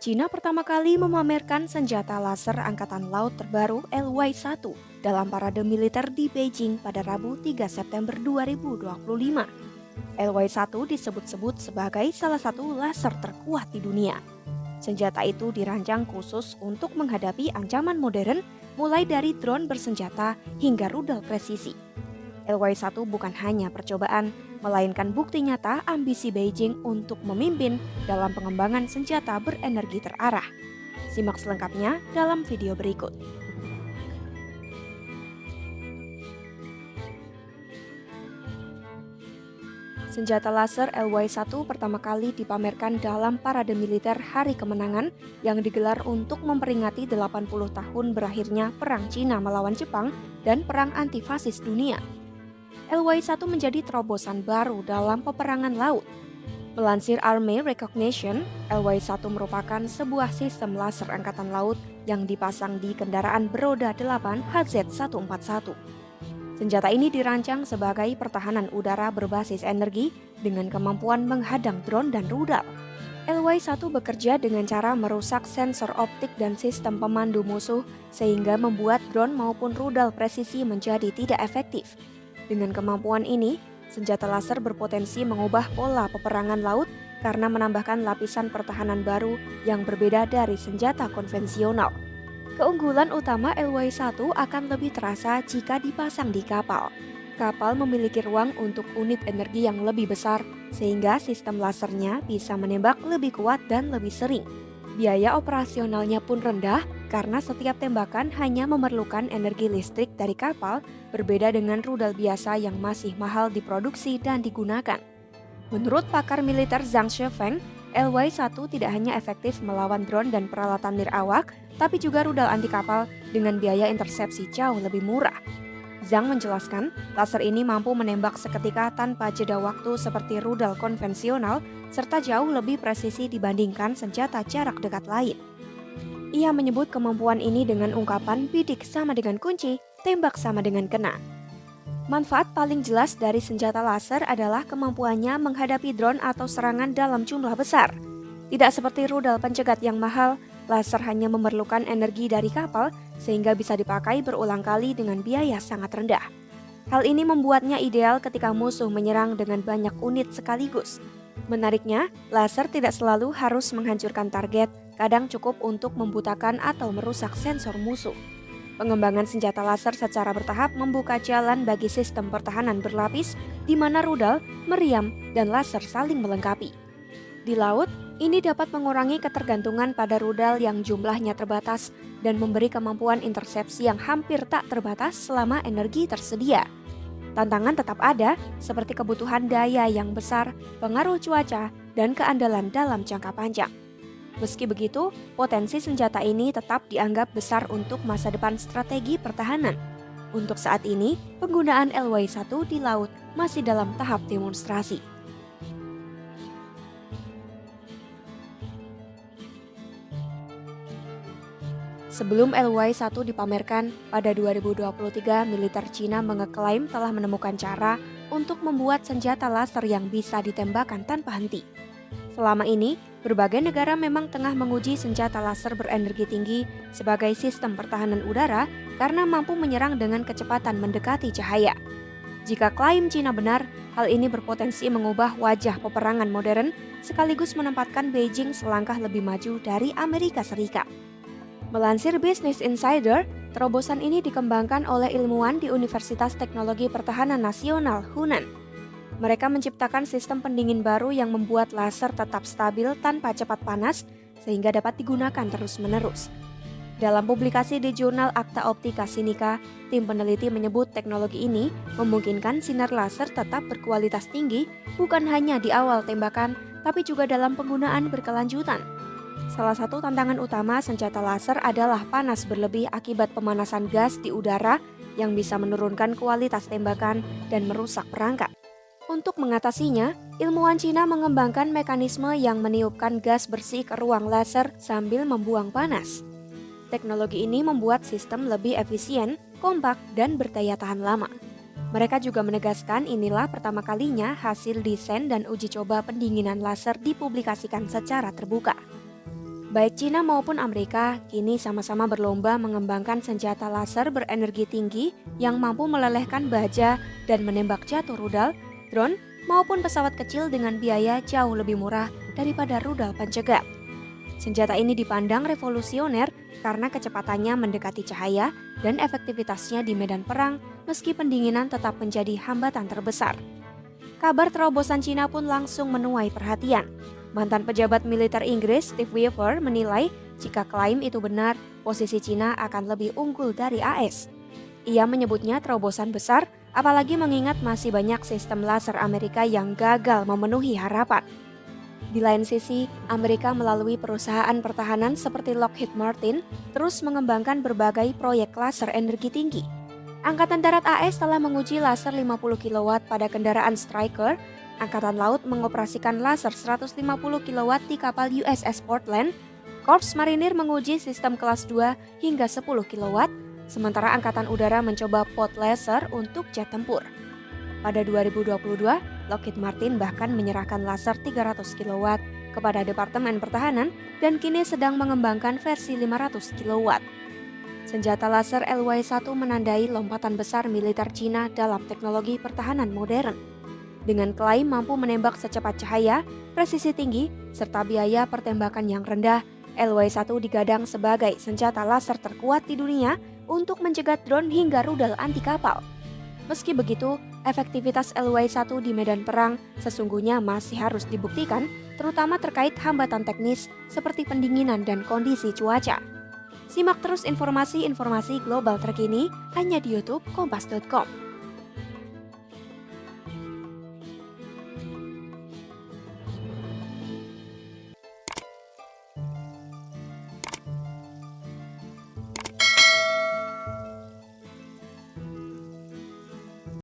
Cina pertama kali memamerkan senjata laser angkatan laut terbaru LY-1 dalam parade militer di Beijing pada Rabu 3 September 2025. LY-1 disebut-sebut sebagai salah satu laser terkuat di dunia. Senjata itu dirancang khusus untuk menghadapi ancaman modern mulai dari drone bersenjata hingga rudal presisi. LY-1 bukan hanya percobaan, melainkan bukti nyata ambisi Beijing untuk memimpin dalam pengembangan senjata berenergi terarah. Simak selengkapnya dalam video berikut. Senjata laser LY-1 pertama kali dipamerkan dalam parade militer Hari Kemenangan yang digelar untuk memperingati 80 tahun berakhirnya Perang Cina melawan Jepang dan Perang Antifasis Dunia. LY-1 menjadi terobosan baru dalam peperangan laut. Melansir Army Recognition, LY-1 merupakan sebuah sistem laser angkatan laut yang dipasang di kendaraan beroda 8 HZ-141. Senjata ini dirancang sebagai pertahanan udara berbasis energi dengan kemampuan menghadang drone dan rudal. LY-1 bekerja dengan cara merusak sensor optik dan sistem pemandu musuh sehingga membuat drone maupun rudal presisi menjadi tidak efektif. Dengan kemampuan ini, senjata laser berpotensi mengubah pola peperangan laut karena menambahkan lapisan pertahanan baru yang berbeda dari senjata konvensional. Keunggulan utama LY-1 akan lebih terasa jika dipasang di kapal. Kapal memiliki ruang untuk unit energi yang lebih besar, sehingga sistem lasernya bisa menembak lebih kuat dan lebih sering. Biaya operasionalnya pun rendah karena setiap tembakan hanya memerlukan energi listrik dari kapal, berbeda dengan rudal biasa yang masih mahal diproduksi dan digunakan. Menurut pakar militer Zhang Shefeng, LY-1 tidak hanya efektif melawan drone dan peralatan nirawak, tapi juga rudal anti kapal dengan biaya intersepsi jauh lebih murah. Zhang menjelaskan, laser ini mampu menembak seketika tanpa jeda waktu seperti rudal konvensional, serta jauh lebih presisi dibandingkan senjata jarak dekat lain. Ia menyebut kemampuan ini dengan ungkapan bidik sama dengan kunci, tembak sama dengan kena. Manfaat paling jelas dari senjata laser adalah kemampuannya menghadapi drone atau serangan dalam jumlah besar. Tidak seperti rudal pencegat yang mahal, laser hanya memerlukan energi dari kapal sehingga bisa dipakai berulang kali dengan biaya sangat rendah. Hal ini membuatnya ideal ketika musuh menyerang dengan banyak unit sekaligus. Menariknya, laser tidak selalu harus menghancurkan target, kadang cukup untuk membutakan atau merusak sensor musuh. Pengembangan senjata laser secara bertahap membuka jalan bagi sistem pertahanan berlapis di mana rudal, meriam, dan laser saling melengkapi. Di laut, ini dapat mengurangi ketergantungan pada rudal yang jumlahnya terbatas dan memberi kemampuan intersepsi yang hampir tak terbatas selama energi tersedia. Tantangan tetap ada, seperti kebutuhan daya yang besar, pengaruh cuaca, dan keandalan dalam jangka panjang. Meski begitu, potensi senjata ini tetap dianggap besar untuk masa depan strategi pertahanan. Untuk saat ini, penggunaan LY-1 di laut masih dalam tahap demonstrasi. Sebelum LY-1 dipamerkan, pada 2023 militer Cina mengeklaim telah menemukan cara untuk membuat senjata laser yang bisa ditembakkan tanpa henti. Selama ini, berbagai negara memang tengah menguji senjata laser berenergi tinggi sebagai sistem pertahanan udara karena mampu menyerang dengan kecepatan mendekati cahaya. Jika klaim Cina benar, hal ini berpotensi mengubah wajah peperangan modern sekaligus menempatkan Beijing selangkah lebih maju dari Amerika Serikat. Melansir Business Insider, terobosan ini dikembangkan oleh ilmuwan di Universitas Teknologi Pertahanan Nasional Hunan. Mereka menciptakan sistem pendingin baru yang membuat laser tetap stabil tanpa cepat panas sehingga dapat digunakan terus-menerus. Dalam publikasi di jurnal Akta Optika Sinica, tim peneliti menyebut teknologi ini memungkinkan sinar laser tetap berkualitas tinggi bukan hanya di awal tembakan, tapi juga dalam penggunaan berkelanjutan. Salah satu tantangan utama senjata laser adalah panas berlebih akibat pemanasan gas di udara yang bisa menurunkan kualitas tembakan dan merusak perangkat. Untuk mengatasinya, ilmuwan Cina mengembangkan mekanisme yang meniupkan gas bersih ke ruang laser sambil membuang panas. Teknologi ini membuat sistem lebih efisien, kompak, dan berdaya tahan lama. Mereka juga menegaskan inilah pertama kalinya hasil desain dan uji coba pendinginan laser dipublikasikan secara terbuka. Baik Cina maupun Amerika kini sama-sama berlomba mengembangkan senjata laser berenergi tinggi yang mampu melelehkan baja dan menembak jatuh rudal, drone, maupun pesawat kecil dengan biaya jauh lebih murah daripada rudal pencegat. Senjata ini dipandang revolusioner karena kecepatannya mendekati cahaya dan efektivitasnya di medan perang meski pendinginan tetap menjadi hambatan terbesar. Kabar terobosan Cina pun langsung menuai perhatian. Mantan pejabat militer Inggris Steve Weaver menilai jika klaim itu benar, posisi Cina akan lebih unggul dari AS. Ia menyebutnya terobosan besar, apalagi mengingat masih banyak sistem laser Amerika yang gagal memenuhi harapan. Di lain sisi, Amerika melalui perusahaan pertahanan seperti Lockheed Martin terus mengembangkan berbagai proyek laser energi tinggi. Angkatan Darat AS telah menguji laser 50 kW pada kendaraan Stryker. Angkatan Laut mengoperasikan laser 150 kW di kapal USS Portland. Korps Marinir menguji sistem kelas 2 hingga 10 kW, sementara Angkatan Udara mencoba pot laser untuk jet tempur. Pada 2022, Lockheed Martin bahkan menyerahkan laser 300 kW kepada Departemen Pertahanan dan kini sedang mengembangkan versi 500 kW. Senjata laser LY-1 menandai lompatan besar militer Cina dalam teknologi pertahanan modern. Dengan klaim mampu menembak secepat cahaya, presisi tinggi, serta biaya pertembakan yang rendah, LY-1 digadang sebagai senjata laser terkuat di dunia untuk mencegat drone hingga rudal anti kapal. Meski begitu, efektivitas LY-1 di medan perang sesungguhnya masih harus dibuktikan, terutama terkait hambatan teknis seperti pendinginan dan kondisi cuaca. Simak terus informasi-informasi global terkini hanya di YouTube Kompas.com.